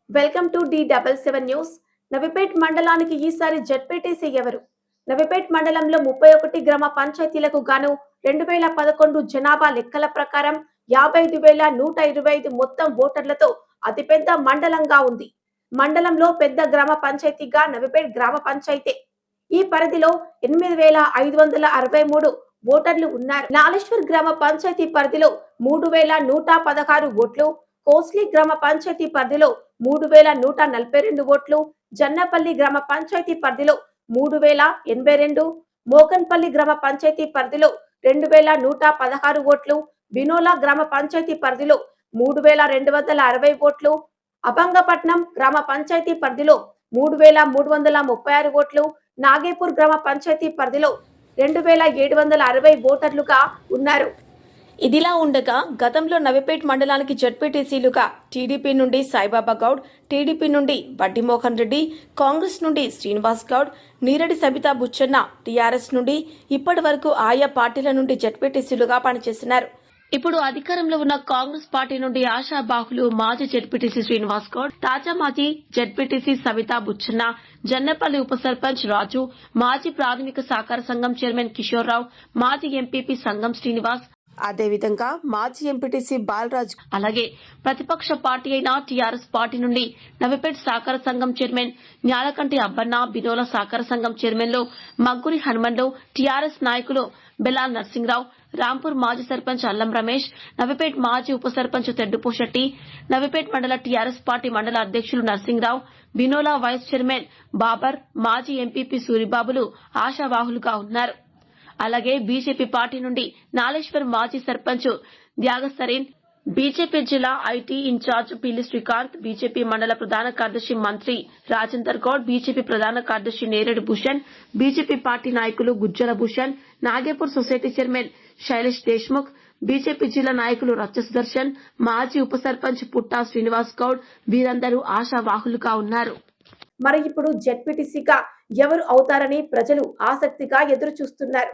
Welcome to D77 news. Navipet మండలానికి ఈసారి ZPTC ఎవరు? నవిపేట్ మండలంలో 31 గ్రామ పంచాయతీలకు గాను 2011 జనాభా లెక్కల ప్రకారం 55,125 మొత్తం ఓటర్లతో అతిపెద్ద మండలంగా ఉంది. మండలంలో పెద్ద గ్రామ పంచాయతీగా నవిపేట్ గ్రామ పంచాయతీ. ఈ పరిధిలో 8,563 ఓటర్లు ఉన్నారు. నాలేశ్వర్ గ్రామ పంచాయతీ పరిధిలో 3,116 ఓట్లు, కోస్లీ గ్రామ పంచాయతీ పరిధిలో 3,142 ఓట్లు, జన్నపల్లి గ్రామ పంచాయతీ పరిధిలో 3,082, మోకన్పల్లి గ్రామ పంచాయతీ పరిధిలో 2,116 ఓట్లు, బినోలా గ్రామ పంచాయతీ పరిధిలో 3,260 ఓట్లు, అభంగపట్నం గ్రామ పంచాయతీ పరిధిలో 3,336 ఓట్లు, నాగేపూర్ గ్రామ పంచాయతీ పరిధిలో 2,760 ఓటర్లుగా ఉన్నారు. ఇదిలా ఉండగా గతంలో నవిపేట్ మండలానికి జడ్పీటీసీలుగా టీడీపీ నుండి సాయిబాబా గౌడ్, టీడీపీ నుండి బడ్డి మోహన్ రెడ్డి, కాంగ్రెస్ నుండి శ్రీనివాస్ గౌడ్, నీరడి సబితా బుచ్చన్న టీఆర్ఎస్ నుండి ఇప్పటి వరకు ఆయా పార్టీల నుండి జడ్పీటీసీలుగా పనిచేస్తున్నారు. ఇప్పుడు అధికారంలో ఉన్న కాంగ్రెస్ పార్టీ నుండి ఆశాబాహులు మాజీ జడ్పీటీసీ శ్రీనివాస్ గౌడ్, తాజా మాజీ జడ్పీటీసీ సవితా బుచ్చన్న, జన్నపల్లి ఉప సర్పంచ్ రాజు, మాజీ ప్రాథమిక సహకార సంఘం చైర్మన్ కిషోర్ రావు, మాజీ ఎంపీపీ సంఘం శ్రీనివాస్, అదేవిధంగా మాజీ ఎంపీటీసీ బాలరాజ్, అలాగే ప్రతిపక్ష పార్టీ అయిన టీఆర్ఎస్ పార్టీ నుండి నవిపేట్ సహకార సంఘం చైర్మన్ న్యాలకంటి అబ్బన్న, బినోల సహకార సంఘం చైర్మన్లు మగ్గురి హనుమన్లు, టీఆర్ఎస్ నాయకులు బెలాల్ నర్సింగ్రావు, రాంపూర్ మాజీ సర్పంచ్ అల్లం రమేష్, నవిపేట్ మాజీ ఉప సర్పంచ్ తెడ్డుపోశెట్టి, నవిపేట్ మండల టీఆర్ఎస్ పార్టీ మండల అధ్యక్షులు నర్సింగ్రావు, బినోలా వైస్ చైర్మన్ బాబర్, మాజీ ఎంపీపీ సూరిబాబులు ఆశావాహులుగా ఉన్నారు. అలాగే బీజేపీ పార్టీ నుండి నాలేశ్వర్ మాజీ సర్పంచ్ త్యాగసరీన్, బీజేపీ జిల్లా ఐటీ ఇన్ఛార్జ్ పిల్లి శ్రీకాంత్, బీజేపీ మండల ప్రధాన కార్యదర్శి మంత్రి రాజేందర్ గౌడ్, బీజేపీ ప్రధాన కార్యదర్శి నేరేడు భూషణ్, బీజేపీ పార్టీ నాయకులు Gujjala Bhushan, Nagepur society chairman Shailesh Deshmukh, BJP జిల్లా నాయకులు రచ్చ సుదర్శన్, మాజీ ఉప సర్పంచ్ పుట్టా శ్రీనివాస్ గౌడ్ వీరందరూ ఆశావాహులుగా ఉన్నారు. మరి ఇప్పుడు జడ్పీటీసీగా ఎవరు అవుతారని ప్రజలు ఆసక్తిగా ఎదురు చూస్తున్నారు.